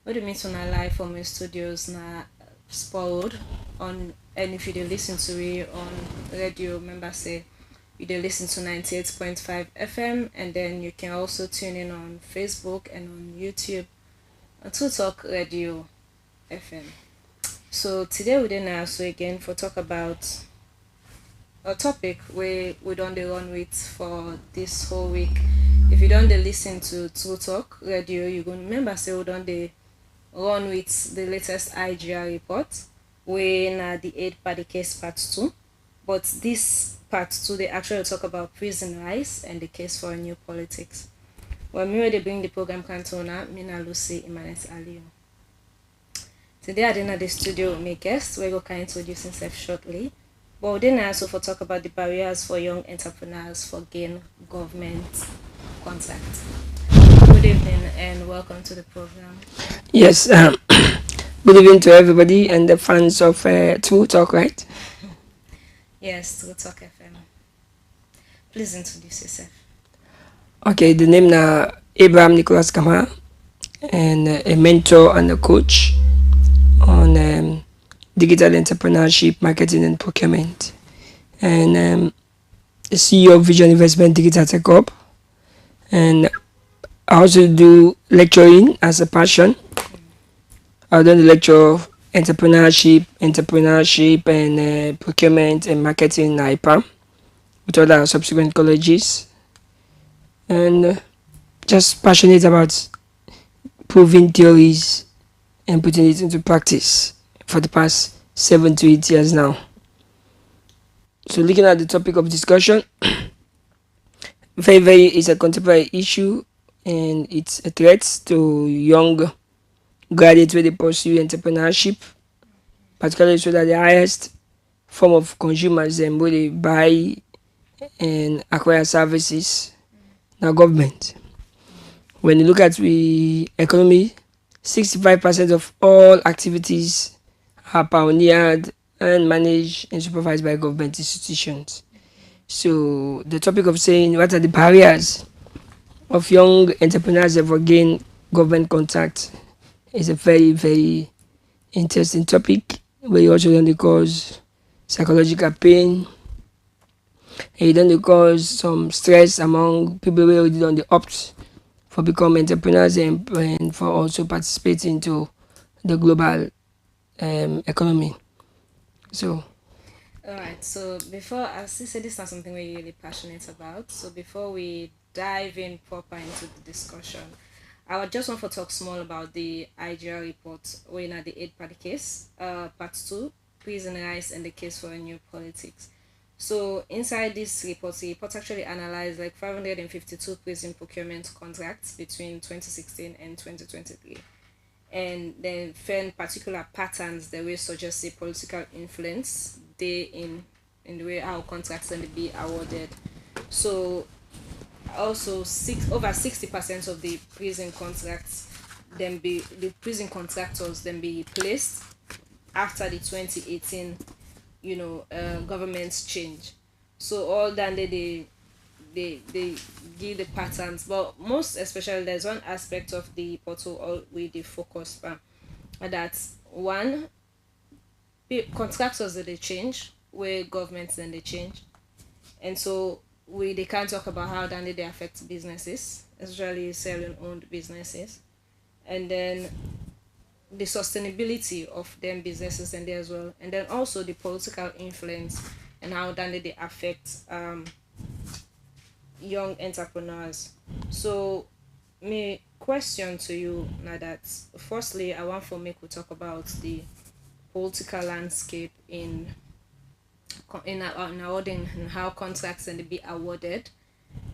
What do you mean to na live from my studios na spoiled on, and if you dey listen to it on radio, remember say you dey listen to 98.5 FM, and then you can also tune in on Facebook and on YouTube on Two Talk Radio FM. So today we dey now so again for talk about a topic we don dey run with for this whole week. If you don dey listen to True Talk Radio, you go remember say we don dey run with the latest IGR report wey na the aid per the case part 2. But this part 2 they actually talk about prison rise and the case for new politics. Well, me wey dey bring the program cantona, me na Lucy Imanet Aliyu. Today I dey na the studio with my guest wey go can introduce himself shortly. But we dey na also for talk about the barriers for young entrepreneurs for gain government contact. Good evening and welcome to the program. Yes, good evening to everybody and the fans of True Talk, right? Yes, True Talk FM. Please introduce yourself. Okay, the name na Abraham Nicholas Kama, and a mentor and a coach on digital entrepreneurship, marketing, and procurement, and the CEO of Vision Investment Digital Tech Corp. And I also do lecturing as a passion. I've done the lecture of entrepreneurship, and procurement and marketing in IPAM with other subsequent colleges, and just passionate about proving theories and putting it into practice for the past 7 to 8 years now. So looking at the topic of discussion, very is a contemporary issue, and it's a threat to young graduates where they pursue entrepreneurship, particularly so that the highest form of consumers and where they buy and acquire services now government. When you look at the economy, 65% of all activities are pioneered and managed and supervised by government institutions. So the topic of saying what are the barriers of young entrepreneurs ever gain government contact is a very interesting topic, where you also don't cause psychological pain, and you don't cause some stress among people who already on the opt for becoming entrepreneurs and for also participating to the global economy. So Alright, so before, as you said, this is something we're really passionate about. So before we dive in proper into the discussion, I would just want to talk small about the IGR report, when at the aid party case, part 2, prison rise and the case for a new politics. So inside this report, the report actually analyzed like 552 prison procurement contracts between 2016 and 2023, and then found particular patterns that will suggest a political influence they in the way how contracts and be awarded. So also over 60% of the prison contracts then be the prison contractors then be replaced after the 2018 government's change. So all that they give the patterns, but most especially there's one aspect of the portal all we the focus on, and that's one, contractors that they change, where governments then they change, and so we they can't talk about how then they affect businesses, especially selling owned businesses, and then the sustainability of them businesses and there as well, and then also the political influence and how then they affect young entrepreneurs. So my question to you now that firstly I want for me to talk about the political landscape in awarding and how contracts and be awarded,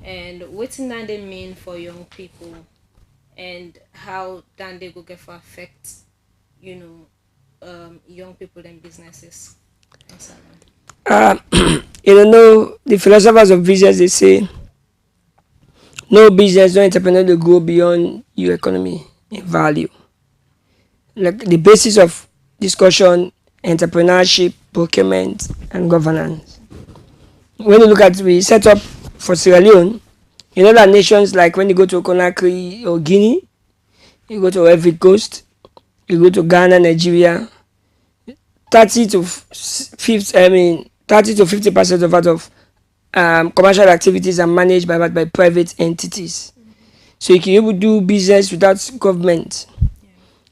and what that they mean for young people, and how then they go get for affect young people and businesses. Yes, the philosophers of business, they say no business, no entrepreneur will go beyond your economy in value. Like the basis of discussion, entrepreneurship, procurement, and governance. When you look at the setup for Sierra Leone, in other nations, like when you go to Conakry or Guinea, you go to Ivory Coast, You go to Ghana, Nigeria, 30 to 50% of commercial activities are managed by private entities. So you can able to do business without government.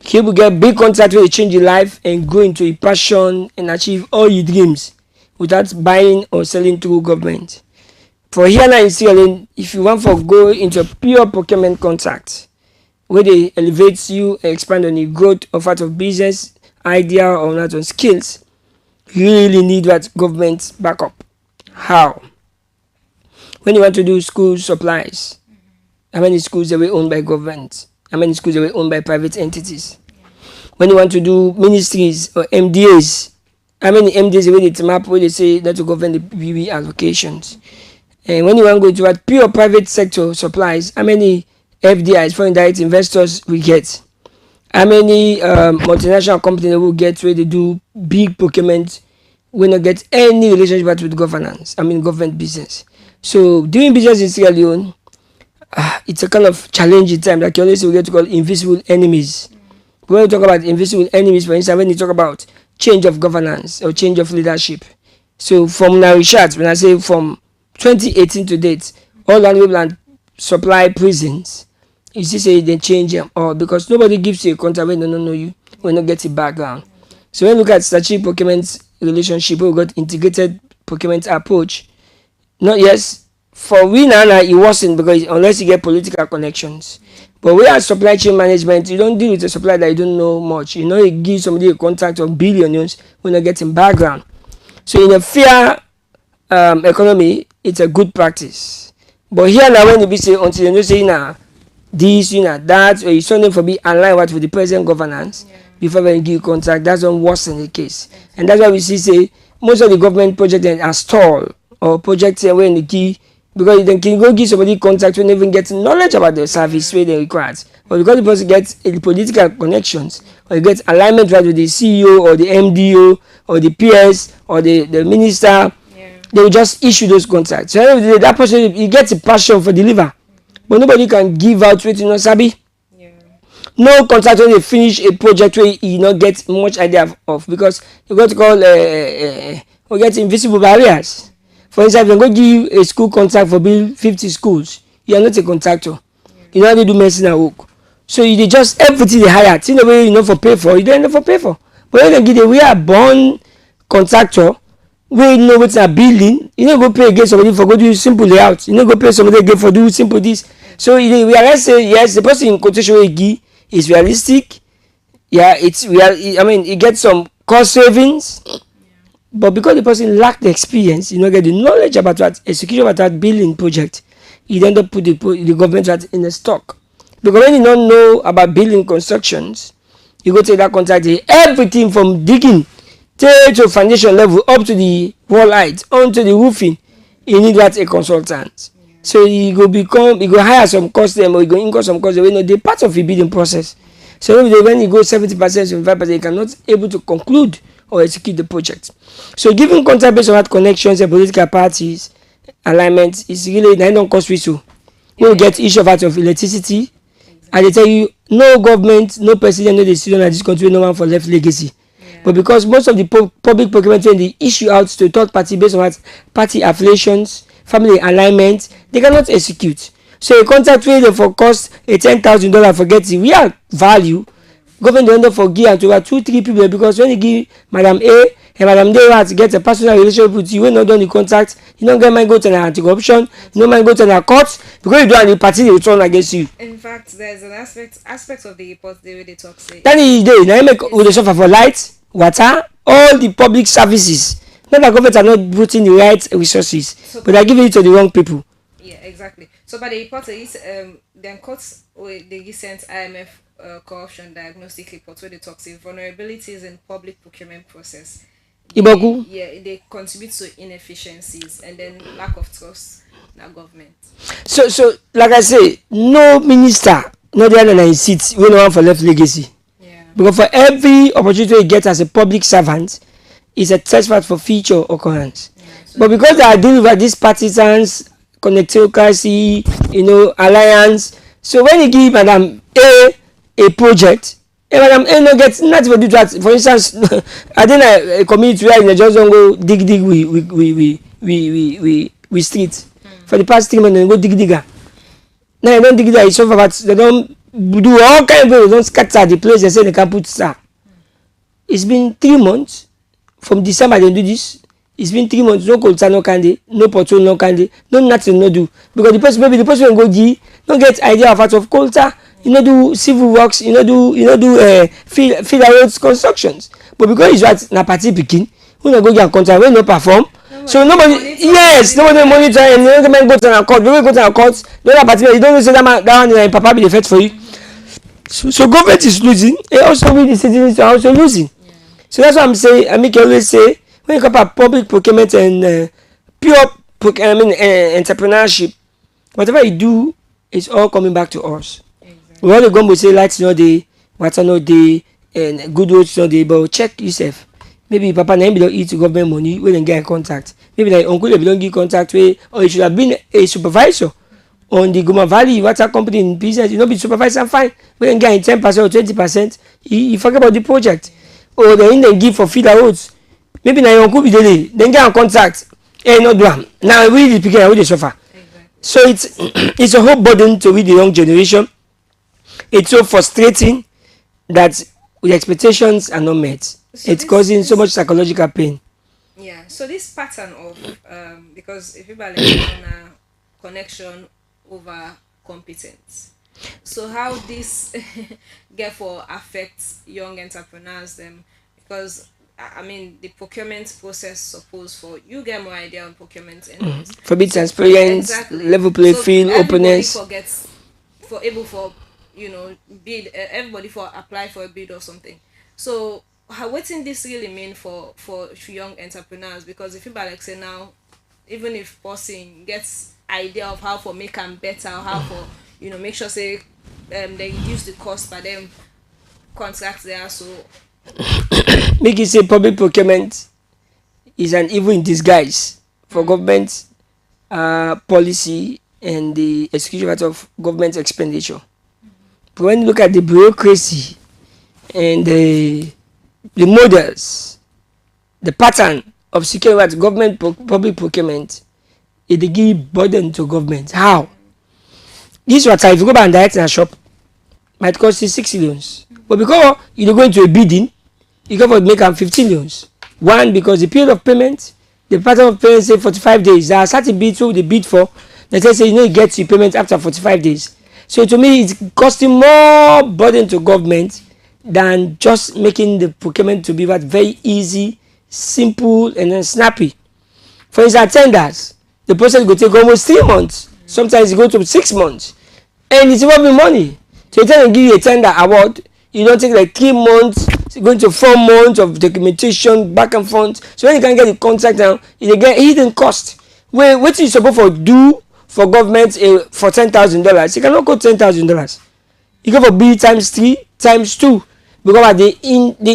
You can able to get big contract where you change your life and go into a passion and achieve all your dreams without buying or selling through government. For here now in Sierra Leone, if you want to go into a pure procurement contract where they elevate you and expand on the growth of out of business idea or not on skills, you really need that government backup. How? When you want to do school supplies, how many schools are owned by government? How many schools are owned by private entities? When you want to do ministries or MDAs, how many MDAs are they map where they say that to govern the PPP allocations? And when you want to go to what pure private sector supplies, how many FDIs, foreign direct investors, we get? How many multinational companies will get where they do big procurement, will not get any relationship with government business. So doing business in Sierra Leone, it's a kind of challenging time. Like you always say, we get to call invisible enemies. When we talk about invisible enemies, for instance, when you talk about change of governance or change of leadership. So from now, Richard, when I say from 2018 to date, all land supply prisons, you see say they change them all because nobody gives you a contract when they don't know you, when not get a background. So when we look at strategic procurement relationship, we got integrated procurement approach. Not yes, for we now it wasn't because unless you get political connections. But we have supply chain management, you don't deal with a supplier that you don't know much. You know, you give somebody a contract of billions when you're getting background. So in a fair economy, it's a good practice. But here now when you be say until you know say now this, you know that, or you something for be aligned with the present governance before when you give contract, that's not worse in the case. And that's why we see say most of the government projects are stalled or projects when the key because then can go give somebody contract when they even get knowledge about the service where they require. But because the person gets the political connections or you get alignment right with the CEO or the MDO or the PS or the minister, they will just issue those contracts. So that person he gets a passion for deliver. But nobody can give out what you know sabi. No contract when they finish a project where you not get much idea of because you got to call we get invisible barriers. For instance, if they go give a school contract for build 50 schools, you are not a contractor. You know how they do medicine and work. So you dey just everything they hire. See the way you know for pay for, you don't know for pay for. But when they give the we are born contractor, we know what's a building, you know go pay against somebody for go do simple layout. You know go pay somebody again for do simple this. So we realize say yes, the person in quotation we give is realistic. Yeah, it's real. I mean, it gets some cost savings. But because the person lack the experience, you know, get the knowledge about that execution about that building project, you end up put the government right in the stock. Because when you don't know about building constructions, you go take that contract, everything from digging to foundation level up to the wall height, onto the roofing, you need that a consultant. So you go hire some custom or you go incur some cost. You know, they're part of the bidding process. So when you go 70%, 75%, you cannot able to conclude or execute the project. So giving contract based on that connections and political parties alignment is really they don't cost whistle. You will get issue out of electricity, and they tell you no government, no president, no decision at this country, no one for left legacy. But because most of the public procurement when they issue out to third party based on what party affiliations, family alignment, they cannot execute. So a contract where for cost a $10,000 for getting real value, government don't forgive to 2-3 people because when you give Madam A and Madam D to get a personal relationship with you, when not done the contract, you don't get mind go to an anti-corruption, you don't mind go to an court because you do and the party they will turn against you. In fact, there's an aspect of the report the way they talk say. That is the now make we suffer for light, water, all the public services. Not that government are not putting the right resources, so, but they are giving it to the wrong people. Yeah, exactly. So, but the report is then quotes the recent IMF corruption diagnostic report where they talk say vulnerabilities in public procurement process. They contribute to inefficiencies and then lack of trust in our government. So like I say, no minister, not the other seats, we no one for left legacy. Because for every opportunity you get as a public servant, is a test for future occurrence. So but because they are dealing with these partisans, connectivity, alliance. So when you give Madam A project, Hey, madam, hey, no get nothing for do that. For instance, I think a community where they just don't go dig we street. For the past 3 months, they go dig. Now they don't dig that, it's over, but they don't do all kind of things. They don't scatter the place. They say they can put star. It's been 3 months from December they do this. It's been 3 months, no colta, no candy, no portfolio, no candy, no nothing, no do. Because the person, maybe the person will go G, don't get idea of out of colta, you know, do civil works, you know, do field roads constructions. But because it's what na party picking, who not go get a contract, when no perform. So nobody, yes, nobody monitor, and the other man go to a court, the way go to a court, the other party, you don't say that man, that one, papa be the first for you. So government is losing, and also we the citizens are also losing. Yeah. So that's what I'm saying. I make always say, when you compare public procurement and pure entrepreneurship, whatever you do, it's all coming back to us. Exactly. We only go and say lights no day, water no day, and good roads no day, but check yourself. Maybe papa na him don't eat government money, we don't get in contact. Maybe like uncle they don't give contact way, or you should have been a supervisor on the Goma Valley water company in business. You know, be supervisor and fine. We can get in 10% or 20%. You forget about the project. Or they give for feeder roads. Maybe na your uncle be delay, then get in contact. Hey, no do am. Now we the pikin, we dey suffer. Exactly. So it's a whole burden to with the young generation. It's so frustrating that the expectations are not met. So it's causing so much psychological pain. Yeah. So this pattern of because if people are like on a connection over competence. So how this therefore affects young entrepreneurs them, because I mean the procurement process suppose for you get more idea on procurement and for be transparent, exactly. Level play so field openness. For able for you know bid everybody for apply for a bid or something. So what in this really mean for young entrepreneurs? Because if you like say now, even if person gets idea of how for make them better, or how for you know make sure say they reduce the cost by them contracts there. So make you say public procurement is an evil in disguise for government policy and the execution of government expenditure. But when you look at the bureaucracy and the models, the pattern of securing what government public procurement, it dey give burden to government. How? This water, if you go buy and direct in a shop, might cost you 6 loans. But because you go into a bidding, you go for make am 15 loans. One, because the period of payment, the pattern of payment say 45 days. There are certain bids who they bid for, they say you know you get your payment after 45 days. So to me, it's costing more burden to government than just making the procurement to be that very easy, simple, and then snappy. For instance, tenders, the process go take almost 3 months. Sometimes it go to 6 months, and it's involving money. So you tell them give you a tender award, you don't take like 3 months, it's going to 4 months of documentation back and forth. So when you can get the contract now, you get hidden cost. What you supposed to do for government for $10,000? You cannot go $10,000. You go for B times 3 times 2 because of the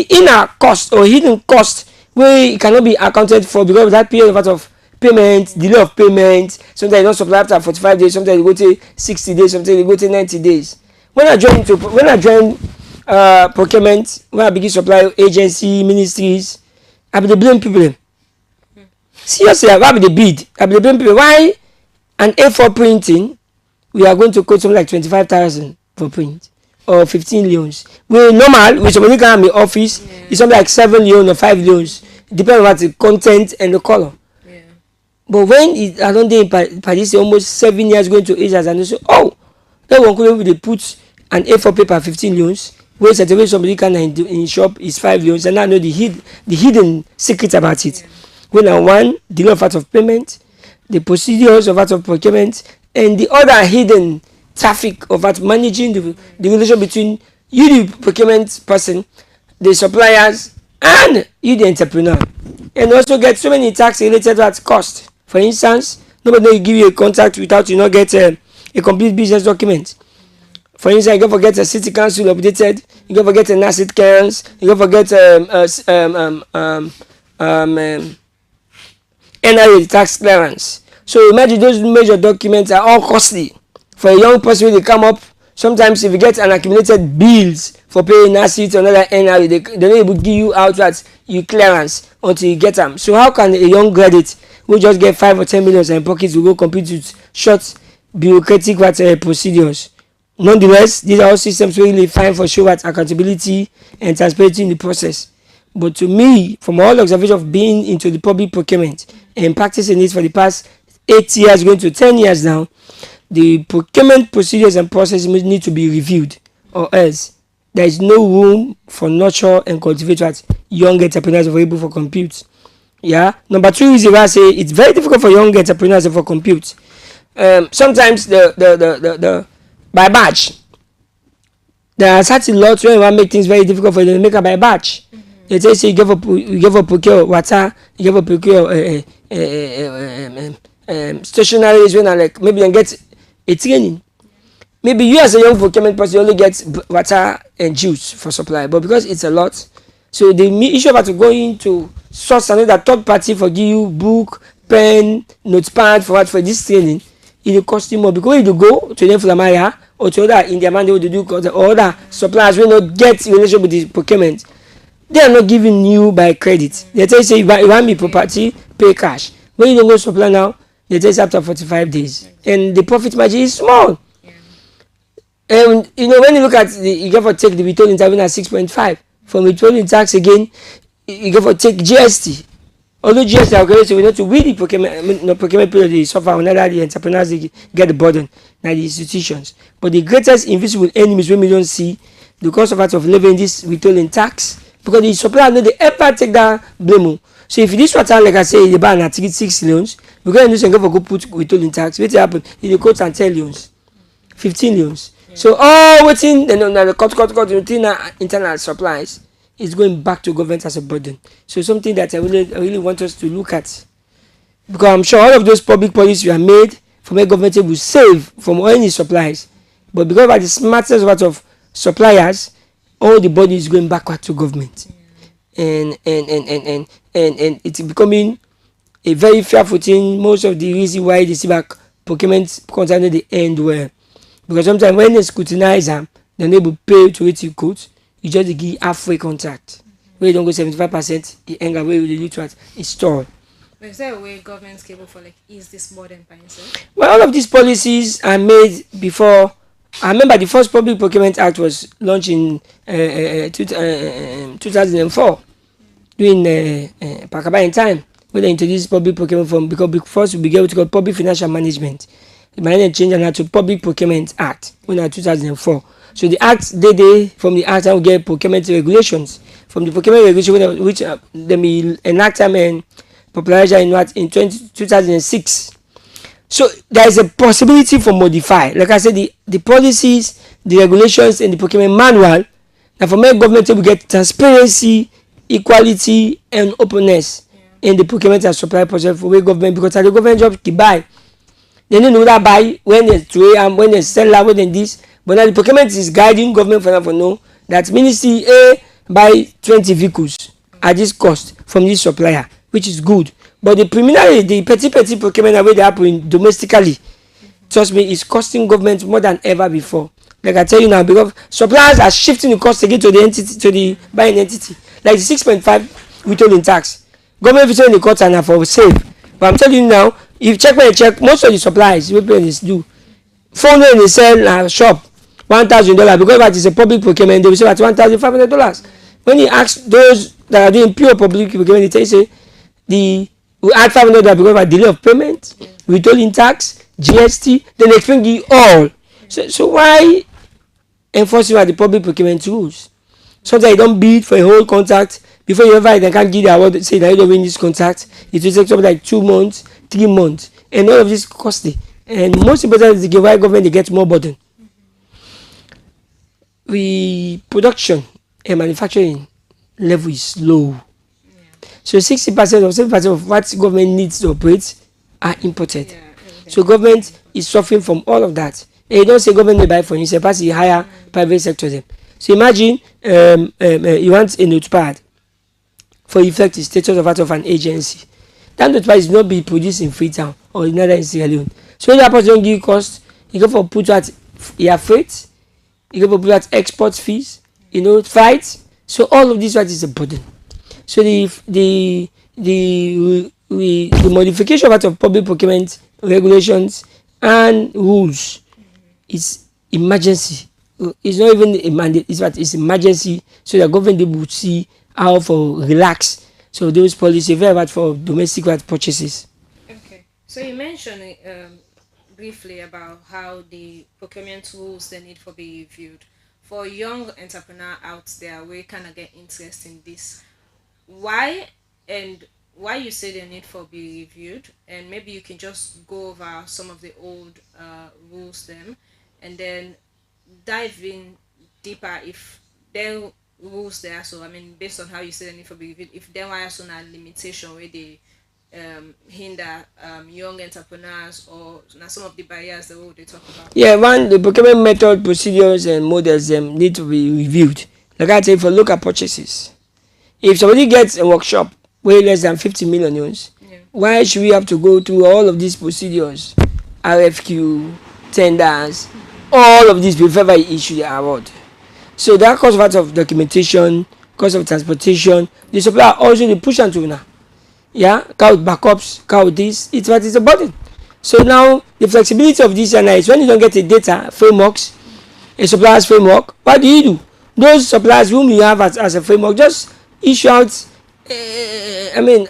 inner cost or hidden cost where it cannot be accounted for because of that period of payment, delay of payment. Sometimes you don't supply after 45 days, sometimes you go to 60 days, sometimes you go to 90 days. When I join procurement, when I begin supply agency, ministries, I be the blame people. Seriously, I be the bid. I be the blame people. Why an A4 printing, we are going to quote something like 25,000 for print or 15 loans. We normal, with somebody can have in office, it's something like 7 loans or 5 loans, depending on what the content and the color. Yeah. But when I don't think Paris almost 7 years going to 8 years, and they say, oh, that one could they put an A4 paper 15 loans, where certain somebody can in shop is 5 loans, and I know the hidden secret about it. Yeah. When I one, the law of payment, the procedures of out of procurement, and the other hidden traffic of that managing the relation between you, the procurement person, the suppliers, and you, the entrepreneur. And also get so many tax related to that cost. For instance, nobody will give you a contract without you not get a complete business document. For instance, you go forget a city council updated, you go forget an asset clearance, you go forget NRA tax clearance. So imagine those major documents are all costly for a young person when they come up. Sometimes if you get an accumulated bills for paying NACIT or another NRE, they don't able to give you outright you clearance until you get them. So how can a young graduate who just get 5 or 10 million in pockets will go compete with short bureaucratic procedures? Nonetheless, these are all systems really fine for show that accountability and transparency in the process. But to me, from all observation of being into the public procurement and practicing it for the past 8 years, going to 10 years now, the procurement procedures and processes need to be reviewed, or else there is no room for nurture and cultivate what young entrepreneurs are able for compute. Yeah. Number 2 is why I say it's very difficult for young entrepreneurs for compute. Sometimes the by batch, there are certain lots where you want to make things very difficult for you to make a by batch. They say you give up procure water, you give up procure stationaries when like maybe you get a training. Maybe you as a young procurement person only get water and juice for supply, but because it's a lot, so the issue about to go into source another third party for give you book, pen, notepad for what for this training, it will cost you more because when you go to the Flamaya or to other India man they will do or other suppliers will not get in relation with the procurement. They are not giving you by credit. They tell you say you want me property, pay cash. When you don't go supply now, they tell you after 45 days. And the profit margin is small. And you know when you look at you get for take the withholding tax at 6.5. From withholding tax again, you get for take GST. Although GST are okay, so we know to read the procurement period they suffer on other the entrepreneurs they get the burden, not the institutions. But the greatest invisible enemies when we don't see the cost of living this withholding tax. Because the supplier no dey ever take that blame. So if this water like I say the ban at 6 loans, because you know go put withholding tax, wetin happen? E dey quote and 10 loans, 15 loans. Yeah. So all wetin the cut within internal supplies is going back to government as a burden. So something that I really want us to look at, because I'm sure all of those public policies were made for make government will save from any supplies, but because of the smartest of suppliers, all the body is going backward to government. And it's becoming a very fearful thing. Most of the reason why they see back procurement concerning the end well, because sometimes when they scrutinize them, they're able to pay to it you quote, you just give halfway contract where you don't go 75%, the anger where you do to install. But is there a way government's capable for like ease this burden by itself? Well, all of these policies are made before. I remember the first Public Procurement Act was launched in 2004 during Pakaba in time when they introduced public procurement form, because first we began with public financial management. The management changed that to Public Procurement Act when in 2004. So the act they from the act and we get procurement regulations. From the procurement regulation which they will enact them and popularize in 2006. So there is a possibility for modify. Like I said, the policies, the regulations, and the procurement manual. Now for make government to get transparency, equality, and openness in the procurement and supply process for where government, because the government job to buy. They don't know that buy when they trade and when they sell out when this. But now the procurement is guiding government for know that Ministry A buy 20 vehicles at this cost from this supplier, which is good. But the preliminary, the petty procurement that they happen domestically, trust me, is costing government more than ever before. Like I tell you now, because suppliers are shifting the cost again to the entity, to the buying entity. Like the 6.5 withholding tax. Government is in the court and for save. But I'm telling you now, if check by check, most of the suppliers we do. 400 they sell shop $1,000 because that is a public procurement. They will sell at $1,500. When you ask those that are doing pure public procurement, they say we add $500 because of delay of payment, withholding tax, GST. Then they explain you all. So why enforcing the public procurement rules? Sometimes you don't bid for a whole contract before you ever they can't give the award. Say that you don't win this contract. It will take something like 2 months, 3 months, and all of this costly. And most important is the why government they get more burden. The production and manufacturing level is low. So 60% or 70% of what government needs to operate are imported. So government is suffering from all of that. And you don't say government may buy for you, pass the higher private sector them. So imagine you want a notepad for effect the status of an agency. That notepad is not be produced in Freetown or in other in Sierra Leone. So when that person don't give cost, you go for put at your freight, You get people at export fees, flights. So all of this what is a burden. So the modification of public procurement regulations and rules is emergency. It's not even a mandate, it's emergency, so the government will see how to relax. So those policies very bad for domestic purchases. Okay, so you mentioned briefly about how the procurement rules they need for be reviewed. For young entrepreneur out there, we kind of get interest in this. Why and why you say they need for be reviewed, and maybe you can just go over some of the old rules them, and then dive in deeper if there rules there. So I mean, based on how you say they need for be reviewed, if there are some limitation where they hinder young entrepreneurs or some of the barriers that they talk about. Yeah, one, the procurement method, procedures and models need to be reviewed. Like I say, for local purchases, if somebody gets a workshop way less than 50 million euros, why should we have to go through all of these procedures, RFQ, tenders, all of these before I issue the award? So that cost of documentation, cost of transportation, the supplier also the push and to now. Yeah, count backups, count this, it's what is a burden. So now the flexibility of this is when you don't get a data frameworks, a supplier's framework, what do? Those suppliers whom you have as a framework, just issue out an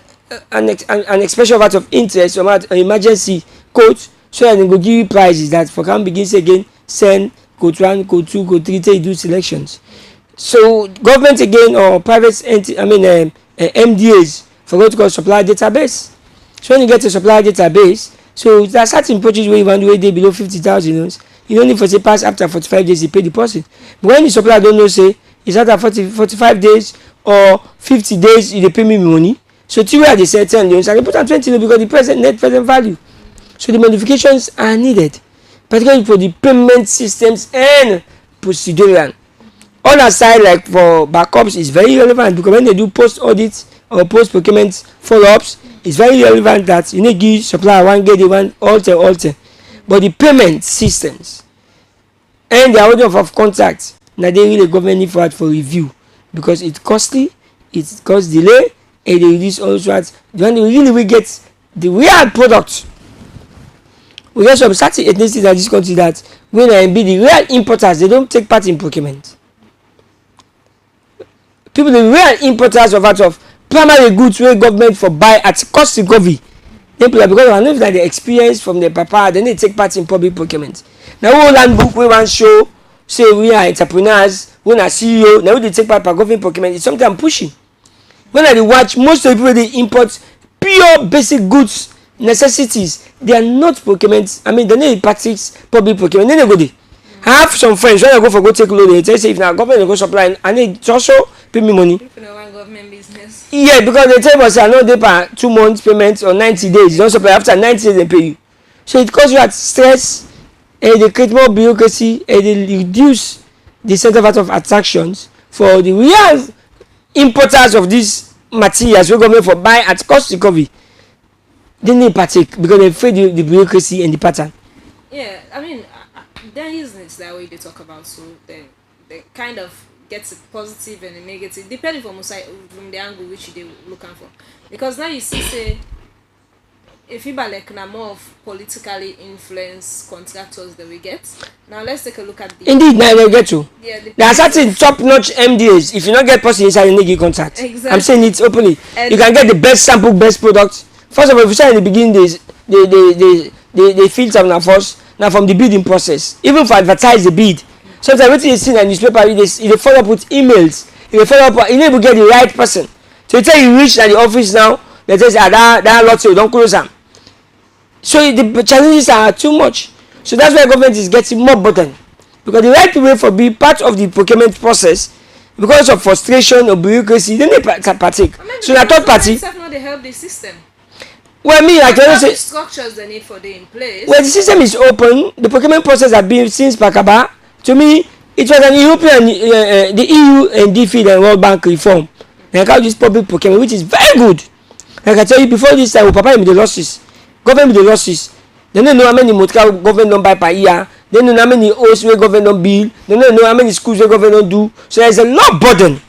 expression of interest or an emergency quote, so that they go give you prices that for can begin again send code 1, code 2, code 3 till you do selections. So government again or private MDAs for what you call supplier database. So when you get a supplier database, so there are certain purchases where you want to dey below 50,000, you don't need for say pass after 45 days you pay the person. But when the supplier don't know say it's after 45 days or 50 days you dey pay me money, so till where they say 10 loans I dey put am 20 loans because the net present value. So the modifications are needed, particularly for the payment systems and procedural. On aside, like for backups, is very relevant because when they do post audits or post procurement follow-ups, it's very relevant that you need to give supplier one get the one alter. But the payment systems and the order of contract, now they really government need for review because it's costly, it cause delay, and they reduce also at when they really will get the real product. We get some certain ethnicities in this country that when they be the real importers, they don't take part in procurement. People the real importers of primary goods wey government for buy at cost recovery, because I know that the experience from their papa, then they take part in public procurement. Now whole land book we want show say we are entrepreneurs, we are CEO, now we dey take part in government procurement. It's something I'm pushing. When I watch most of the people they import pure basic goods, necessities, they are not procurement. I mean they need practice public procurement. Then they go there. I have some friends when I go take loan, they say if now government go supply and it also pay me money. If you know one government business. Yeah, because they tell us I know they pay 2 months payment or 90 days. You don't supply after 90 days they pay you. So it causes you at stress, and they create more bureaucracy, and they reduce the center of attractions for the real importers of these materials we government for buy at cost recovery. They need partake because they afraid the bureaucracy and the pattern. Yeah, I mean, there is that way they talk about, so they kind of gets a positive and a negative depending from the angle which they looking for. Because now you see say if you like na more of politically influenced contractors that we get. Now let's take a look at the indeed now they get to. Yeah, there are certain top-notch MDAs. If you not get person inside, you need to contract. Exactly. I'm saying it openly. And you can get the best sample, best product. First of all, if you say in the beginning, they filter now first. Now from the bidding process, even for advertise the bid. Sometimes what you see in the newspaper, they follow up with emails. They follow up, you need to get the right person. So you tell you reach at the office now, they say that lot so don't close them. So the challenges are too much. So that's why government is getting more burden. Because the right people for be part of the procurement process, because of frustration or bureaucracy, then they partake. So the third party. They help the system. Well, me, I can say structures they need for them in place. Well, the system is open. The procurement process has been since Pakaba. To me, it was an European, the EU and DFID and World Bank reform. Like how this public procurement, which is very good. Like I tell you, before this time, Papa with the losses, government with the losses. They don't know how many motor government don't buy per year. They don't know how many hosts where government don't build. They don't know how many schools where government don't do. So there's a lot of burden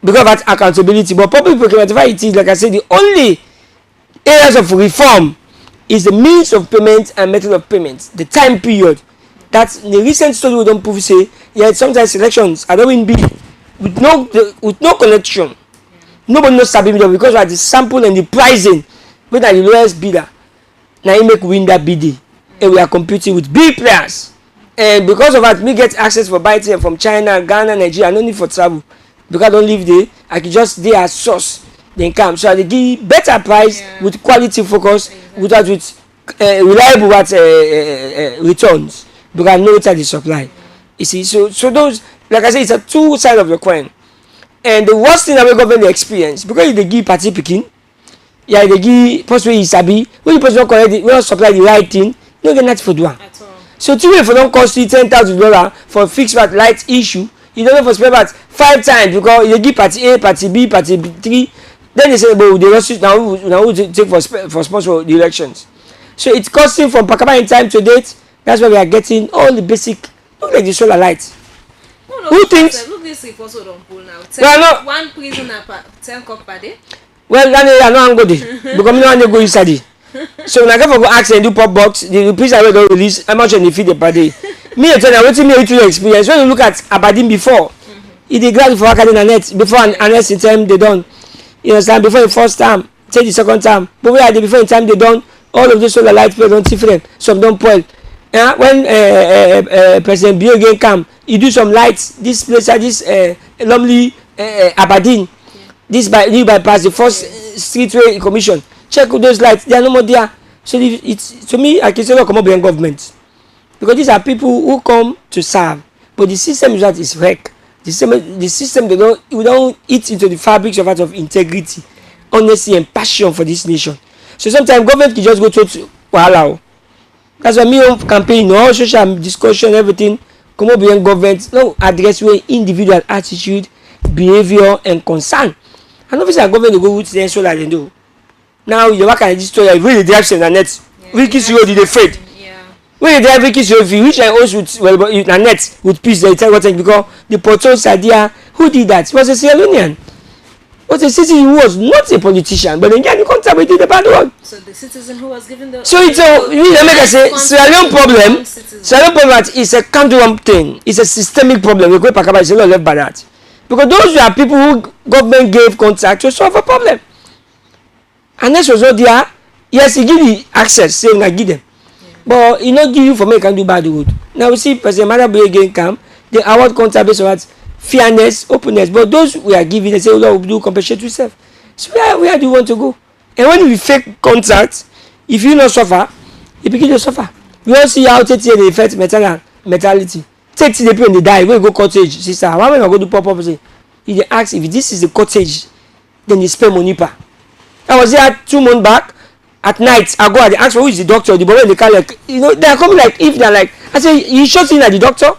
because of that accountability. But public procurement, it is, like I said, the only areas of reform is the means of payment and method of payment, the time period. That's the recent study we don't prove say, yeah, sometimes elections are not be with no connection. Nobody knows sabi because of the sample and the pricing, when are the lowest bidder. Now you make win that bidding. And we are competing with big players. And because of that, me get access for buying from China, Ghana, Nigeria. No need for travel. Because I don't live there, I can just dey as source. Then come. So they give better price with quality focus, without with reliable returns. Because I know it's at the supply. You see, so those, like I said, it's a two side of the coin. And the worst thing that we government experience, because they give party picking, yeah, they give post where you sabi, when you post not correct, we don't supply the right thing, you don't get nothing for do am. So two way for don't cost you $10,000 for fixed part light issue, you don't know for spend about 5 times because you give party A, party B, party B3, then they say, but they rush now we take for sponsor the elections. So it's costing from Pakaba in time to date. That's why we are getting all the basic, look like the solar lights. No, who thinks? Look this report on pull now. Well, no. One prisoner per 10 cup per day. Well, I know I'm good because me no go inside it. So when I go for ask and do pop box, the prisoner will don't release how much on the feed per day. Me I tell you, wetin me to experience when you look at Aberdeen before, he dey grad for academy and net before and next in time they done. You understand? Before the first time, take the second time, but where are they before in time they done? All of those solar light pay don't different, some don't spoil. When President Bio again come, he do some lights. This place, this lovely Aberdeen, this new bypass, the first streetway commission. Check those lights; they are no more there. So it's to me, I can say, no, come up behind government, because these are people who come to serve, but the system is that is wreck. The system they don't eat into the fabrics of integrity, honesty, and passion for this nation. So sometimes government can just go to wahala. That's why me on campaign, all social discussion, everything, come up behind government, no address where individual attitude, behavior, and concern. And obviously, government will go with them so that they do. Now, you work at this story, you really drive the net. Ricky Siro did afraid. When you drive Ricky Siro, if you reach a house with a net, with peace, they tell what because the portals are there. Who did that? It was a Sierra Leonean. Was a citizen who was not a politician, but then you can't tell me did the bad one. So the citizen who was given the. So it's a you make I say Sierra Leone problem. Sierra Leone problem is a country thing. It's a systemic problem. We go Pakaba is a lot left by that, because those are people who government gave contract to solve a problem. And this was all there. Yes, he give the access, saying I give them, but he not give you for me can do bad road. Now we see President Madabu again come. The award contract based on what. Fairness, openness, but those we are giving, they say, oh Lord, we do compensate yourself. So where do you want to go? And when you fake contracts, if you not suffer, you begin to suffer. We all see how 30 years affect mentality. 30 they pay and they die. When you go cottage, sister, why when I go do pop-up, say, if they ask if this is the cottage, then they spend money per. I was there 2 months back. At night, I go and they ask for who is the doctor. The boy they call like, you know, they are coming like if they're like, I say, you shot in at the doctor.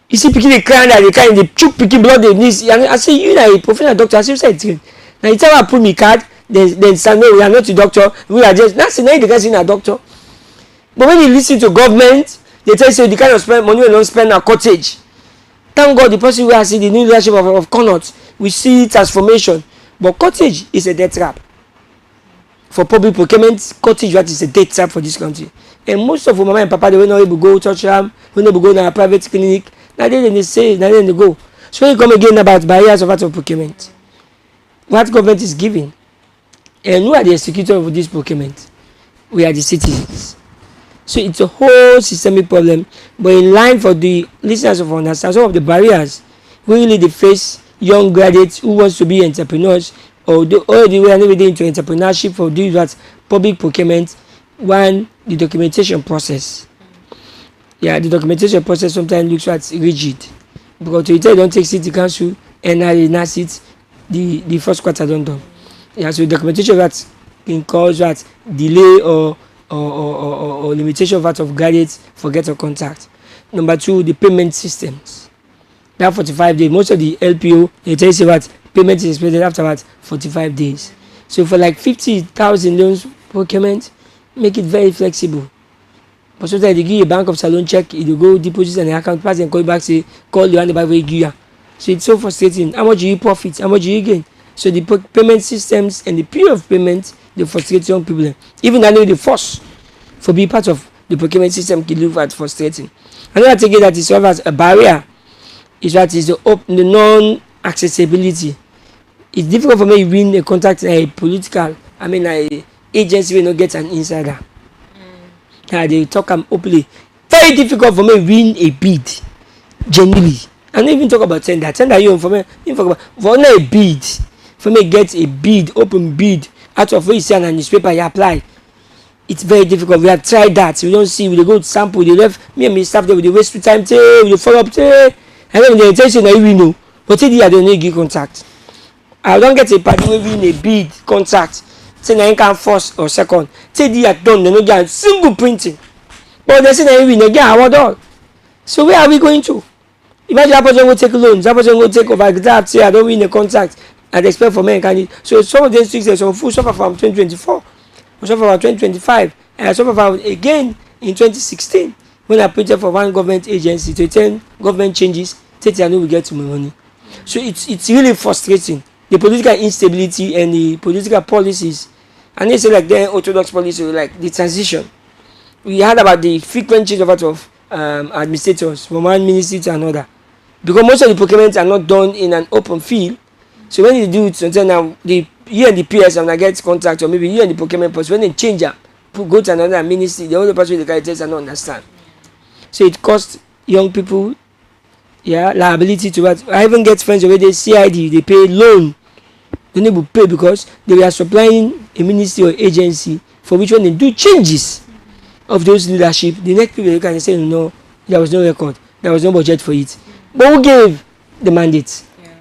You see picking the crying that they kind they choke picking blood they need. And I say you are a professional doctor. I say you said it. Now you tell me I put me card. Then say no, we are not a doctor. We are just that's the name the guy saying a doctor. But when you listen to government, they tell you the kind of spend money we don't spend on cottage. Thank God the person we are seeing the new leadership of Connaught, we see transformation. But cottage is a death trap. For public procurement, cottage what is a death trap for this country. And most of mama and papa they will not able to go touch them, when they will go to a private clinic. Now then they say, now then they go. So when you come again about barriers of procurement, what government is giving, and who are the executors of this procurement? We are the citizens. So it's a whole systemic problem. But in line for the listeners of understand some of the barriers, we really they face young graduates who wants to be entrepreneurs or the way and everything into entrepreneurship for doing that public procurement. One, the documentation process. Yeah, the documentation process sometimes looks like rigid because to tell you don't take city council and now sit the first quarter don't done. Yeah, so documentation that can cause that delay or limitation of graduates forget of contact. Number 2, the payment systems. That 45 days, most of the LPO they tell you that payment is expected after about 45 days. So for like 50,000 loans procurement, make it very flexible. But sometimes they give you a bank of salon check, you go deposit an account, pass and call you back, say, call you and the bank will give you. So it's so frustrating. How much do you profit? How much do you gain? So the payment systems and the period of payment, they frustrate young people. Even I know the force for being part of the procurement system can look at frustrating. Another thing that is serves as a barrier is that is the non-accessibility. It's difficult for me to win a contract in a political, a agency will not get an insider. They talk openly. Very difficult for me to win a bid genuinely. And even talk about tender. Tender you for me, for not a bid. For me get a bid, open bid, out of where you see on a newspaper, you apply. It's very difficult. We have tried that. We don't see, we go to sample, they left me and my staff there with the waste time, with the follow up, and then the intention that we know. But today I don't give contact. I don't get a party where win a bid contact. Say na can first or second. Today I done, they no get single printing. But they say na win, they get award all. So where are we going to? Imagine that person go take loans, that person go take overdraft, say I don't win a contract and expect for me can. So some of these things, some full suffer from 2024, we suffer from 2025, and I suffer from again in 2016 when I printed for one government agency to attend government changes, I know we get to my money. So it's really frustrating. The political instability and the political policies, and they say like the orthodox policy, like the transition. We heard about the frequent change of administrators from one ministry to another, because most of the procurements are not done in an open field. So when you do it, sometimes now you and the PS and I get contract, or maybe you and the procurement person, when they change up, go to another ministry, the only person with the characters and not understand. So it costs young people, liability to what. I even get friends already, CID, they pay loan. They need to pay because they are supplying a ministry or agency for which when they do changes of those leadership, the next people can say, no, there was no record, there was no budget for it. But who gave the mandate? Yeah.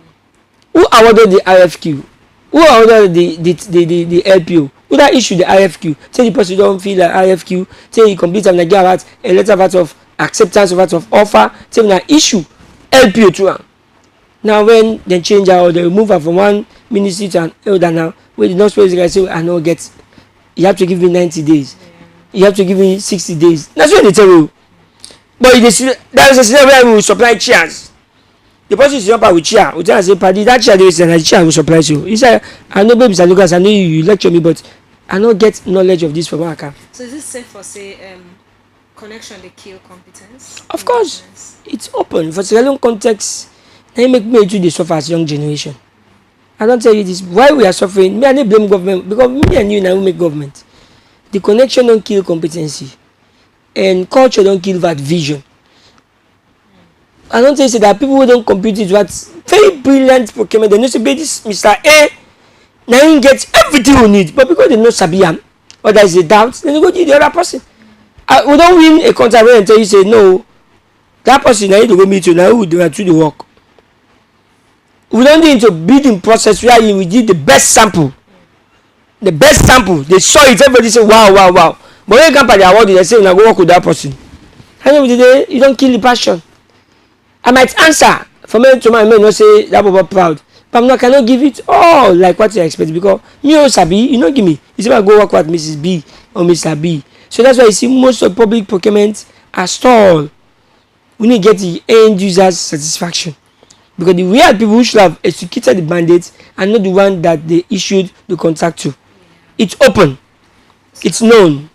Who awarded the RFQ? Who awarded the LPO? Who that issued the RFQ? Say the person don't feel like RFQ, say he completes and get out a letter of acceptance of offer, say na issue LPO to am. Now when they change her or they remove her from one ministry to an elder now, where the not supposed to say I no get, you have to give me 90 days. You have to give me 60 days. That's what they tell you. But that is a scenario where we will supply chairs. The person is not with chair. We tell say, Paddy, that chair is a chair will supply you. He said, I know baby Mr. Lucas, I know you lecture me, but I don't get knowledge of this from Aka. So is it safe for say connection they kill competence? Of course. It's open. For Sierra Leone context, they make me to the suffer as young generation. I don't tell you this. Why we are suffering? Me, I don't blame government because me and you now make government. The connection don't kill competency, and culture don't kill that vision. I don't say that people who don't compete with what very brilliant procurement. They know say this Mr. A now he gets everything we need, but because they know sabi am or there is a doubt, then they go to the other person. We don't win a contract when until you say no, that person now need to go meet you now who do the work. We don't need to bidding process where we did the best sample. The best sample, they saw it, everybody say wow. But when you come by the award, they say now go work with that person. At the end of the day, you don't kill the passion. I might answer for me to my may not say that about proud, but I cannot give it all like what you expect because me or Sabi, you know give me. You say I go work with Mrs. B or Mr. B. So that's why you see most of public procurement are stalled. We need to get the end users satisfaction. Because the real people who should have executed the mandate and not the one that they issued the contract to. It's open. It's known.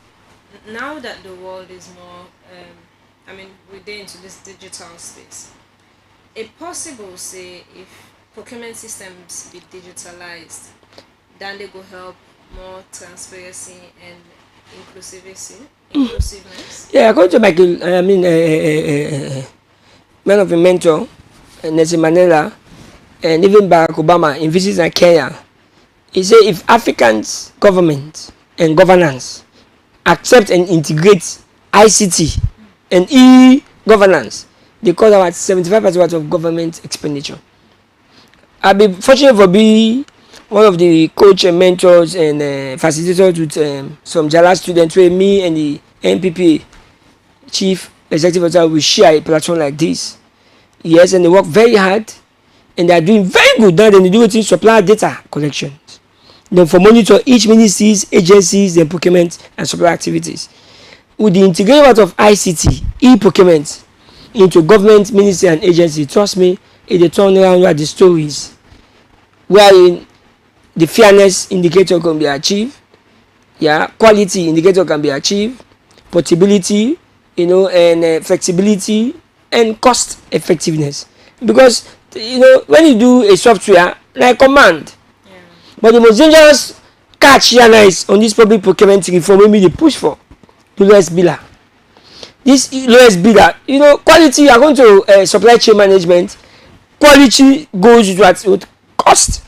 Now that the world is more, we're there into this digital space. It's possible, say, if procurement systems be digitalized, then they go help more transparency and inclusiveness. Yeah, according to Michael, man of a mentor, Nelson Mandela, and even Barack Obama in visits in Kenya, he said if Africans government and governance accept and integrate ICT and e-governance, they call about 75% of government expenditure. I've been fortunate for being one of the coach and mentors and facilitators with some Jala students where me and the NPP chief executive officer will share a platform like this. Yes, and they work very hard and they are doing very good now. Then they do it in supply data collections. Then for monitor each ministries, agencies, and procurement and supply activities. with the integration of ICT, e-procurement into government, ministry and agency, trust me, it dey turn around where the stories wherein the fairness indicator can be achieved, yeah, quality indicator can be achieved, portability, and flexibility and cost effectiveness. Because when you do a software like command, but the most dangerous catch here now is on this public procurement reform wey we dey push for the lowest bidder. This lowest bidder, quality, you are going to supply chain management, quality goes with cost.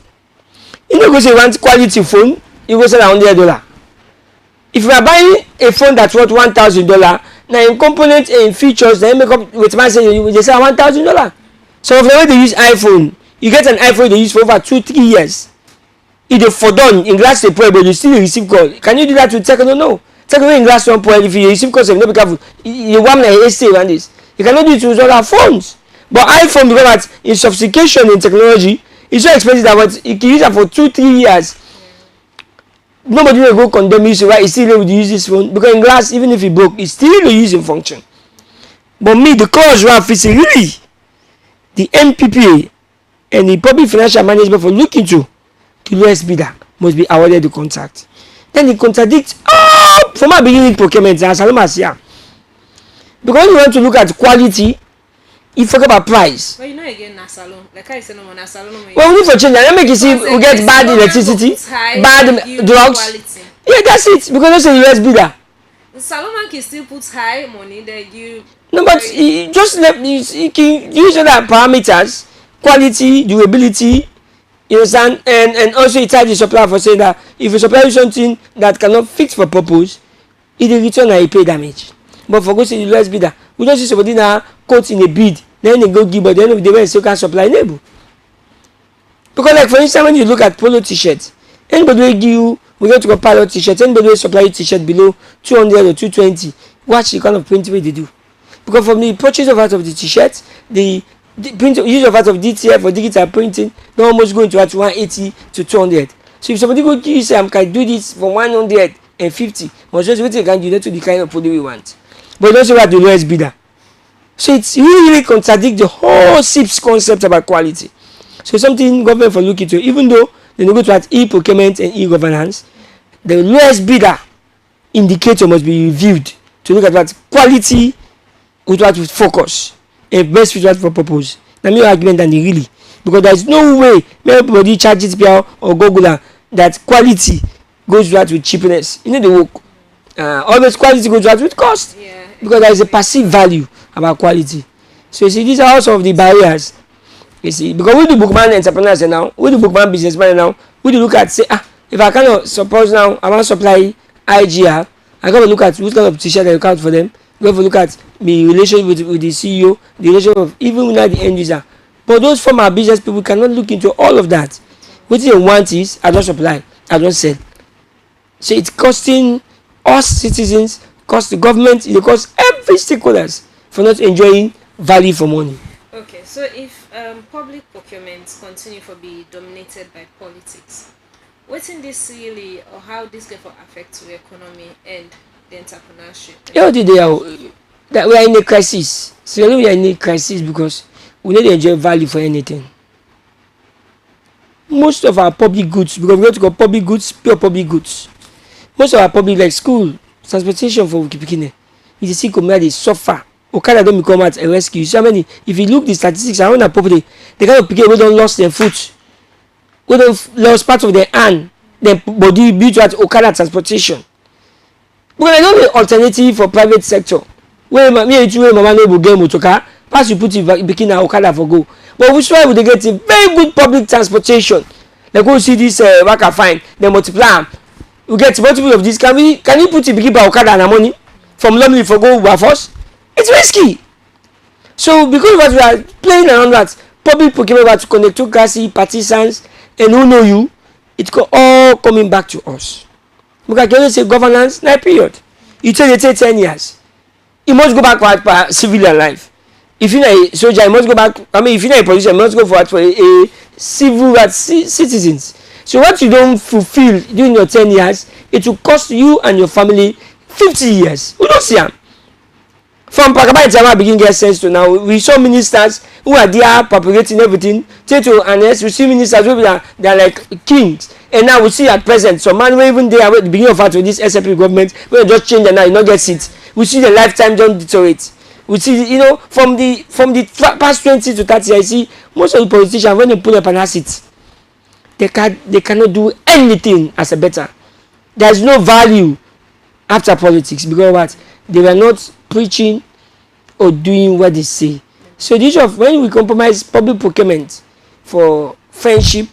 You no go say you want quality phone, you go sell am $100. If you are buying a phone that's worth $1,000, na im component and features na im make up with man say you dey sell $1,000. Some of them wey dey use iPhone, you get an iPhone you dey use for over 2-3 years, e dey for done in glass dey spoil but you still dey receive call. Can you do that with Techno? No. Techno wey in glass don spoil, if you receive call, if you no be careful, you warm na a stay around this. You cannot do it with other phones. But iPhone, because that in sophistication in technology, it's so expensive that what you can use it for 2-3 years. Nobody will go condemn you, say why you still able to use this phone, because in glass, even if it broke, it's still a using function. But me, the cause where I feel really the NPPA and the public financial management for looking to the lowest bidder must be awarded the contract. Then it contradicts from our beginning procurement as Saloma here. Because when you want to look at quality, you forget about price. But again, Nasalon. Like I said, no, Nasalon. Well, we need for change. Let me see we get bad electricity, bad drugs. Yeah, that's it. Because that's a US bidder. Salomon can still put high money that you. No, but just let me. You can use other parameters, quality, durability. You understand? And also you charge the supplier for saying that if you supply you something that cannot fit for purpose, it will return and you pay damage. But for go to the lowest bidder, we don't see somebody now quote in a bid, then they go give, but at the end of the day, still can't supply enable. Because like for instance, when you look at polo t-shirts, anybody will give you, we go to go pilot t-shirt, anybody will supply you t-shirt below 200 or 220, watch the kind of print way they do. Because from the purchase of out of the t-shirt, the print use of out of DTF or digital printing, they almost going to at 180 to 200. So if somebody go give you say I can do this for 150, but just what you can do, that's the kind of polo we want. But also about the lowest bidder. So it's really contradict the whole SIPS concept about quality. So something government for looking to, even though they go to at e-procurement and e-governance, the lowest bidder indicator must be reviewed to look at that quality with focus and best fit for purpose. Now my argument than the really, because there is no way everybody charge it or Google that quality goes with cheapness. You know the work. Always quality goes with cost. Yeah. Because there is a perceived value about quality. So you see, these are also of the barriers. You see, because we do bookman entrepreneurs now, we do bookman businessmen now, we do look at say, if I cannot suppose now I want to supply IGR, I gotta look at what kind of t-shirt I look out for them. We have to look at the relationship with the CEO, the relationship of even without the end user. But those former business people cannot look into all of that. What they want is I don't supply, I don't sell. So it's costing us citizens, cost the government, it costs every stakeholders for not enjoying value for money. Okay, so if public procurement continue to be dominated by politics, what in this really or how this going to affect the economy and the entrepreneurship? Yeah, that we are in a crisis. So we are in a crisis because we need to enjoy value for anything. Most of our public goods, because we have to go public goods, pure public goods. Most of our public like school, transportation for Wikipekine, you see community they suffer. Okada don't become at a rescue. So many, if you look the statistics around that property, they kind of people we don't lost their foot, we don't lost part of their hand, their body built at Okada transportation. Because I don't have alternative for private sector. Where me and you mama no go get motoka, pass you put it Bikini Okada for go. But which way would they get a very good public transportation? Like go see this worker fine, they multiply. We get multiple of this. Can you put it Bikini Okada and money from Lumley for go by force? It's risky. So because what we are playing around that public procurement about to connectocracy, partisans, and who know you, it's all coming back to us. Because I can only say governance, na period. You tell 10 years. You must go back for civilian life. If you're a soldier, you must go back. I mean, if you're a politician, you must go for a civil citizens. So what you don't fulfill during your 10 years, it will cost you and your family 50 years. We don't see them. From Pakaba Itama begin get sense to now. We saw ministers who are there populating everything. To and yes, we see ministers who they are like kings. And now we see at present some man even there at the beginning of with this SFP government, we just change and now you not get seats. We see the lifetime don't deteriorate. We see, from the past 20 to 30 years, I see most of the politicians when they pull up an seat, they cannot do anything as a better. There is no value after politics because what? They were not preaching or doing what they say. So the issue of when we compromise public procurement for friendship,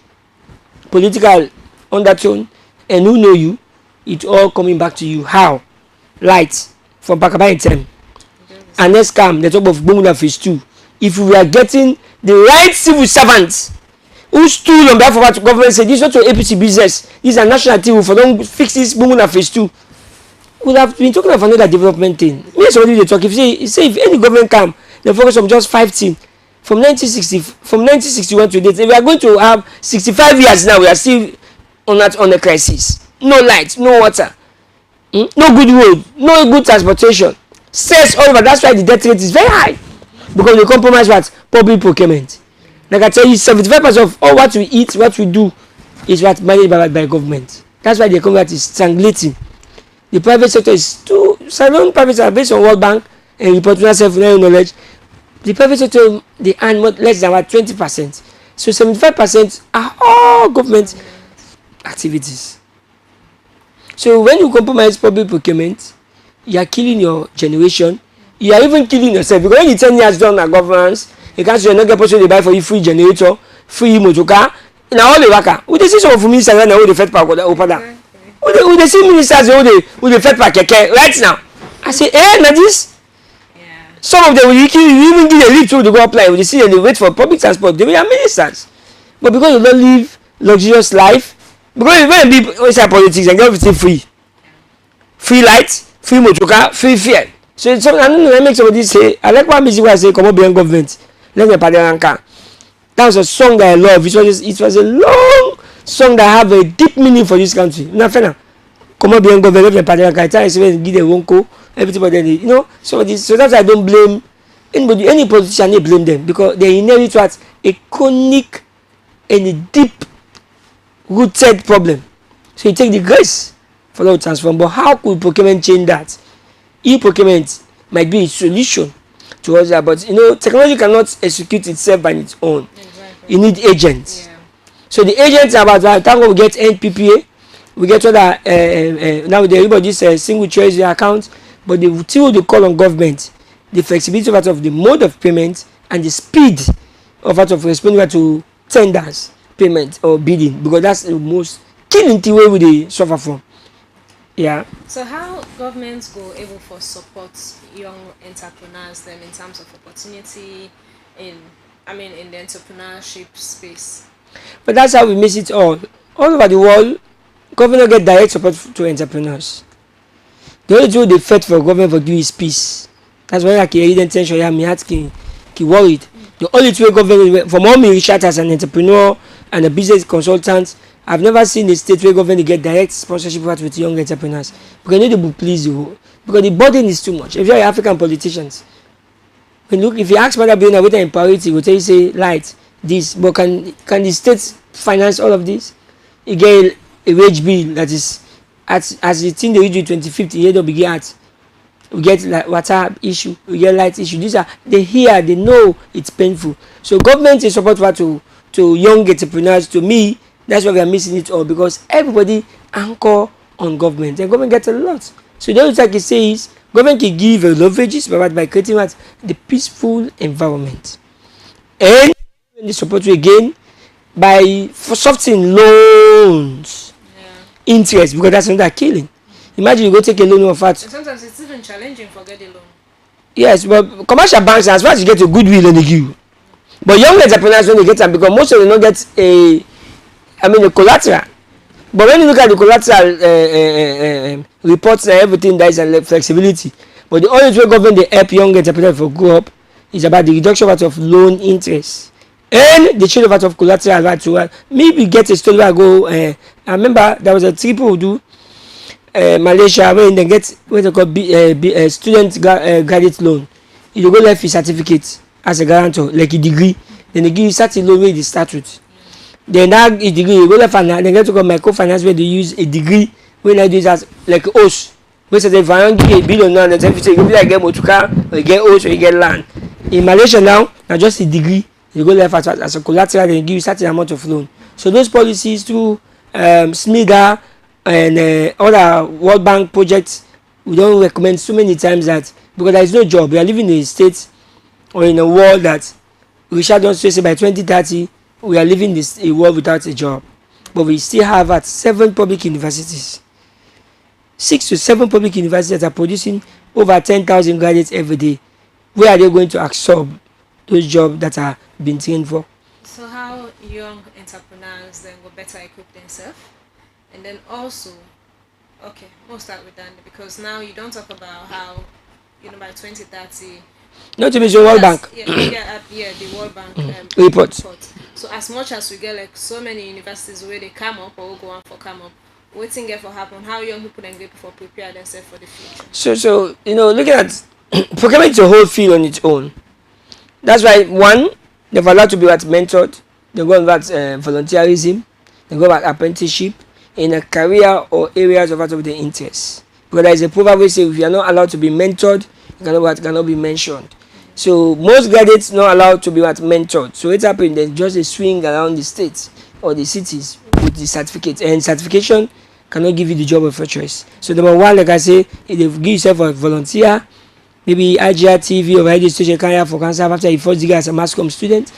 political undertone, and who know you, it's all coming back to you. How? Light from Pakaba time. And let's come the top of Bumula phase 2. If we are getting the right civil servants who stood on behalf of our government say this is not to APC business, this is a national team for don't fix this Bumula phase 2. We have been talking of another development thing. Me somebody they talk. If if any government come, they focus on just 5 things. From 1961 to date, if we are going to have 65 years now, we are still on a crisis. No light, no water, no good road, no good transportation. Stress all over. That's why the death rate is very high because we compromise what public procurement. Like I tell you, 75% of all what we eat, what we do, is what managed by government. That's why the economy is strangulating. The private sector is too. Some private sector based on World Bank and reporting self-knowledge. The private sector they earn less than about 20%. So 75% are all government activities. So when you compromise public procurement, you are killing your generation. You are even killing yourself because when you 10 years done a governance, you can't say you're not get person they buy for you free generator, free motor car. Now all the worker. We see some of the ministers now the fed power open that. We see ministers who the fed power keke right now. I say, now this. Yeah. Some of them will even give a leave to go apply. We see and they wait for public transport. They will have ministers, but because you don't live luxurious life, because when people inside politics and get everything free light, free motor car, free fuel. So I don't know. I make somebody say, I like one music where I say, "Come on, beyond government." Let me party ranka. That was a song that I love. It was a long song that have a deep meaning for this country. Now, come on, beyond government. Let me party ranka. I say, give the wonko. Everybody, so that's why I don't blame anybody, any politician. I blame them because they inherit what a chronic and a deep rooted problem. So you take the grace for that to transform. But how could procurement change that? E-procurement might be a solution to us, but technology cannot execute itself by its own. Exactly. You need agents. Yeah. So the agents are about that. Time we get NPPA, we get other now everybody this single choice account, but the still they call on government, the flexibility of the mode of payment and the speed of responding to tenders, payment or bidding, because that's the most killing the way we suffer from. Yeah. So how governments go able for support young entrepreneurs them in terms of opportunity in the entrepreneurship space? But that's how we miss it all. All over the world, government get direct support to entrepreneurs. The only thing they fight for government for give is peace. That's why I can intention me asking worried. The only way government from all me research as an entrepreneur and a business consultant, I've never seen a state where government get direct sponsorship with young entrepreneurs because they will please you because the burden is too much. If you are African politicians, if you ask Mother Billionaire whether in priority, will tell you say light this, but can the state finance all of this? You get a wage bill that is as the thing they reach 2050, you don't begin at. We get like water issue, we get light issue. These are they hear, they know it's painful. So government is support to young entrepreneurs. To me, that's why we are missing it all because everybody anchor on government and government gets a lot. So the only thing I can say is government can give a leverages by creating what the peaceful environment and the support we gain by softening loans, interest because that's another killing. Imagine you go take a loan of that. Sometimes it's even challenging for getting loan. Yes, but commercial banks as far as you get a goodwill and they give you. But young entrepreneurs when they get them because most of them don't get a collateral. But when you look at the collateral reports and everything, there is a flexibility. But the only way government they help young entrepreneurs for grow up is about the reduction of loan interest and the change of collateral right to maybe get a story where I go. I remember there was a triple who do Malaysia when they get what they call student graduate loan, you go left your certificate as a guarantor like a degree, then they give you certain loan wey dey start with. Then that a degree you go left and they get to go microfinance where they use a degree wey I do it as like host. Wey say if I wan give a billion now, then say you go be like get motuka or you get host or you get land. In Malaysia now, na just a degree you go left as a collateral, then give you certain amount of loan. So those policies through SMIDA and other World Bank projects, we don't recommend so many times that because there is no job. We are living in a state or in a world that Richard don say by 2030 we are living this a world without a job. But we still have at 7 public universities. 6 to 7 public universities that are producing over 10,000 graduates every day. Where are they going to absorb those jobs that are being trained for? So how young entrepreneurs then will better equip themselves? And then also, okay, we'll start with that because now you don't talk about how, by 2030. Not to mention World Bank. Yeah, the World Bank report. So as much as we get like so many universities where they come up or go on for come up, waiting get for happen, how young people then get for prepare themselves for the future? So looking at procurement is a whole field on its own. That's why one, they've allowed to be mentored, they go about volunteerism, they go about apprenticeship in a career or areas of their interest. Because there is a proverb which says if you are not allowed to be mentored, you cannot be mentioned. So most graduates not allowed to be mentored. So it's happening there's just a swing around the states or the cities with the certificate, and certification cannot give you the job of your choice. So number one, like I say, if you give yourself a volunteer, maybe IGR TV or radio station can have for cancer after you first degree as a mass comm student,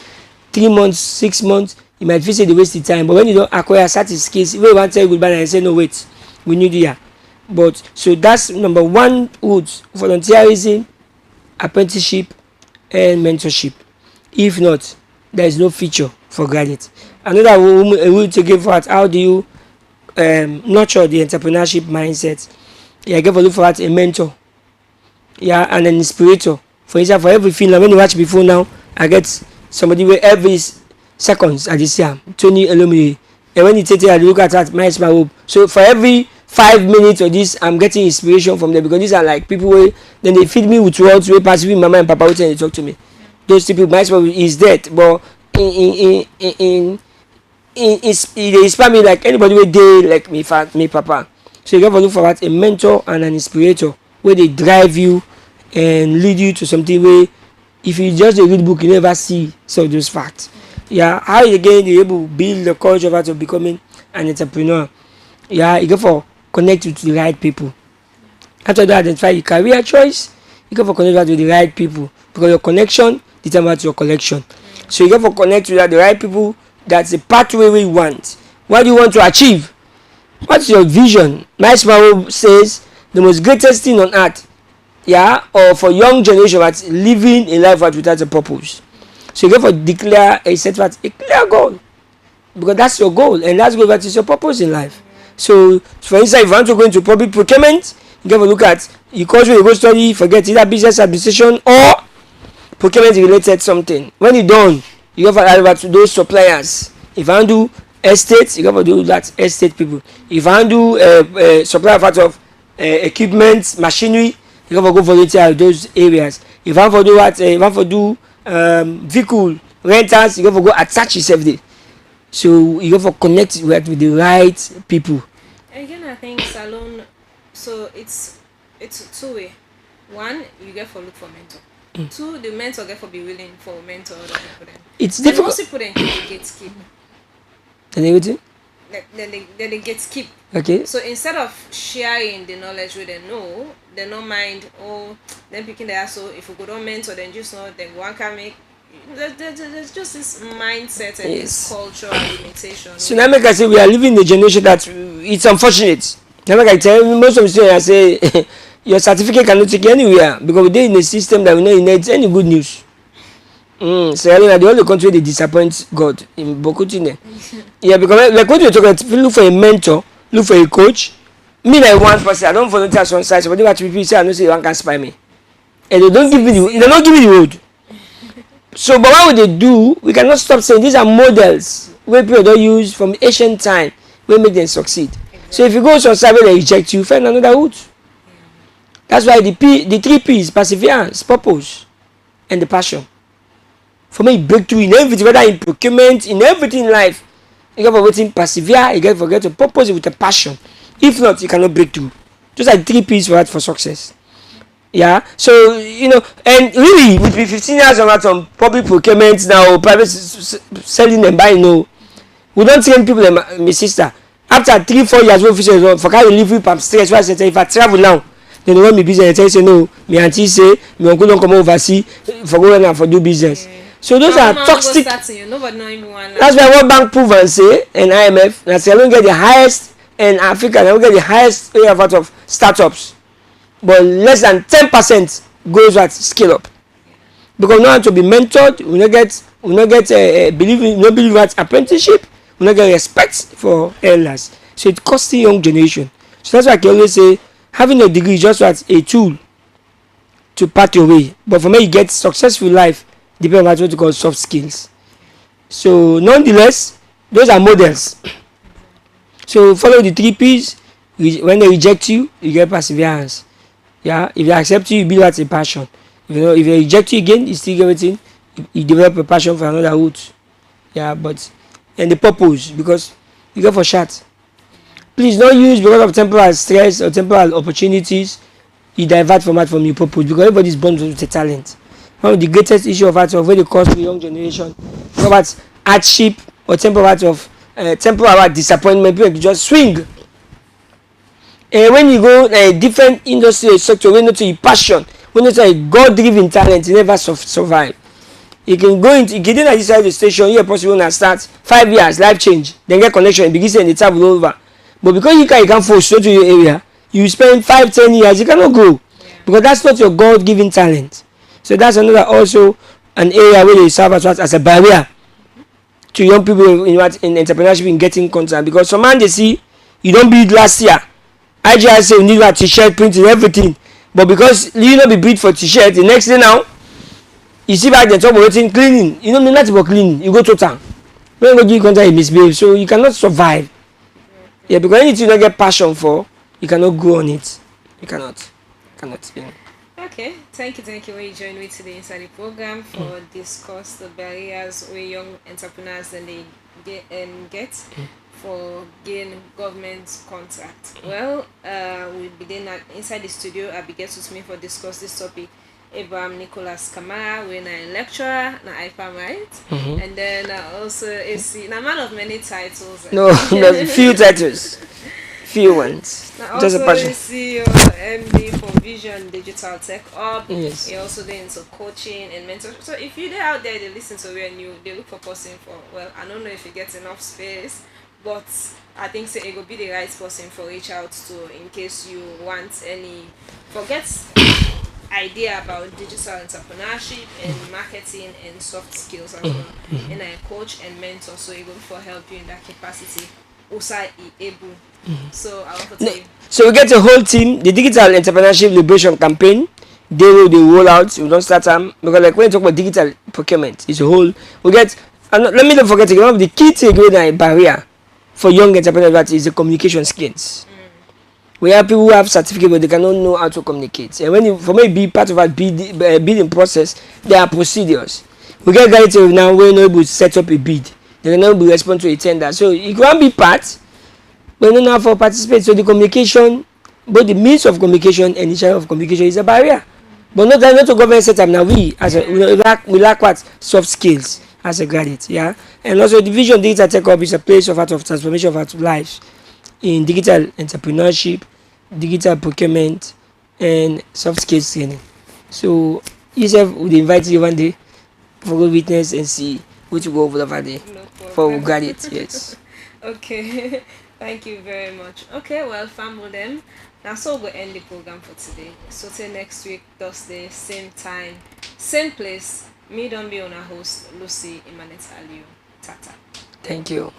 3 months, 6 months, you might feel say they waste the time. But when you don't acquire certain skills, if you want to tell you goodbye and say no wait, we need you here. But so that's number one route: volunteerism, apprenticeship, and mentorship. If not, there is no future for graduates. Another route to give out: how do you nurture the entrepreneurship mindset? You give a look for that a mentor, and an inspirator. For example, for every film, when you watch before now, I get somebody where every seconds I just see Tony Elomiri, and when you take it, I look at that, my hope. So for every 5 minutes of this, I'm getting inspiration from them because these are like people where then they feed me with words where pass mama and papa when they talk to me. Those people, my is dead, but they inspire me like anybody where they like me papa. So you have to look for that a mentor and an inspirator where they drive you and lead you to something where if you just read book you never see some of those facts. How again you're able to build the culture of becoming an entrepreneur. You go for connect with the right people. After that, identify your career choice. You go for connect with the right people because your connection determines your collection. So you go for connect with the right people. That's the pathway we want. What do you want to achieve? What's your vision? My smile says the most greatest thing on earth, or for young generation, that's living a life without a purpose. So you go for declare a clear goal because that's your goal and that's what is your purpose in life. So for instance, if you want to go into public procurement, you have a look at the course where you go study, forget either business administration or procurement related something. When you're done, you have to add to those suppliers. If you want to do estates, you have to do that estate people. If you want to do supply of equipment, machinery, you have to go volunteer those areas. If you want to do what, you want to do vehicle rentals, you have to go attach yourself there. So you have to connect with the right people. Again, I think salon. So it's 2 way. One, you get for look for mentor. 2, the mentor get for be willing for mentor other people. Then it's difficult. Most people then get keep. And everything. Then they get skip. Okay. So instead of sharing the knowledge with them, no, they don't mind. Oh, then picking the so if you go don't mentor, then just know then one can make. There's just this mindset and this culture and limitation. So now make I say we are living in a generation that it's unfortunate. Now make I tell you, most of the students I say your certificate cannot take you anywhere because we're in a system that we know need any good news. Sierra Leone, the only country they disappoint God in Bokutine. Because like what you're talking about, look for a mentor, look for a coach. Me like one person, I don't volunteer on site, but what people say I know say one can spy me. And they don't give me the road. So but what would they do? We cannot stop saying these are models where people don't use from ancient time will make them succeed. So if you go outside where they reject you, find another route. That's why the 3 P's: perseverance, purpose, and the passion. For me, breakthrough in everything, whether in procurement, in everything in life, you got to waiting, persevere, you got to forget to purpose it with a passion. If not, you cannot break through. Those are the 3 P's for success. Yeah, so and really, with 15 years of some public procurement now, private selling and buying, no, we don't train people. My sister, after 3-4 years, we officially for carry delivery pump stress. Why I say if I travel now, then they run me business. They say no, me auntie say me uncle don't come overseas for going and for do business. Yeah. So those are toxic. That's why World Bank prove and say and IMF that they don't get the highest in Africa. They don't get the highest area out of startups, but less than 10% goes at scale up. Because no one to be mentored, we not get believe at apprenticeship, we not get respect for elders. So it costs the young generation. So that's why I can always say having a degree is just as a tool to path your way. But for me, you get successful life depends on what you call soft skills. So nonetheless, those are models. So follow the 3 P's. When they reject you, you get perseverance. Yeah, if they accept you, you build out a passion. If they reject you again, you still get everything. You develop a passion for another route. Yeah, and the purpose, because you go for shot. Please don't use because of temporal stress or temporal opportunities. You divert from your purpose, because everybody is born with a talent. One of the greatest issue of art of where they cause the young generation about hardship or temporal disappointment. People just swing. And when you go a different industry or sector, when not your passion, when not a God-driven talent, you never survive. You can go into, you get in at this side of the station, you're possible to start 5 years, life change, then get connection, and begin saying the travel over. But because you can't force to your area, you spend 5-10 years, you cannot go. Because that's not your God-given talent. So that's another also an area where they serve as a barrier to young people in entrepreneurship in getting contract. Because some man they see you don't build last year. I just say you need a t-shirt printing everything. But because you not be built for t-shirt, the next day now you see back the top of waiting cleaning. You don't know nothing about cleaning, you go total. When you go give contract you misbehave. So you cannot survive. Yeah, because anything you don't get passion for, you cannot go on it. You cannot. Yeah. Okay, thank you when you joined me today inside the program for discuss the barriers where young entrepreneurs then they get for gain government contract. Well, we'll be then inside the studio. I'll be getting with me for discuss this topic. Abraham Nicholas Kamara, we're a lecturer, na IFAM, right? And then also AC, a man of many titles. No, few titles. Few ones. Now just also a passion. CEO, MD for Vision Digital Tech Hub. Yes. You're also doing some coaching and mentorship. So if you're out there, they listen to you and they look for person for, well, I don't know if you get enough space, but I think say it will be the right person for reach out to in case you want any idea about digital entrepreneurship and marketing and soft skills as well. And I coach and mentor, so it will for help you in that capacity. Also able. So I want to tell you. So we get a whole team, the Digital Entrepreneurship Liberation Campaign. They will roll out. We don't start them because like when you talk about digital procurement, it's a whole. We get. And let me not forget one of the key takeaway barrier for young entrepreneurs that is the communication skills. We have people who have certificate but they cannot know how to communicate. And when you, for me be part of our bidding process, there are procedures. We get guys now we're not able to set up a bid. They cannot be respond to a tender. So you can't be part, but not now for participate. So the communication, both the means of communication and the channel of communication is a barrier. But not to government setup now. We lack what soft skills as a graduate, yeah. And also the Vision Digital Tech Hub is a place of transformation of our lives in digital entrepreneurship, digital procurement, and soft skills training. So yourself would invite you one day for go witness and see which will go over there for graduates. Yes. Okay. Thank you very much. Okay, well, family them. Now so we'll end the program for today. So till next week, Thursday, same time, same place. Me don't be on a host, Lucy Imanet Aliu. Tata. Thank you.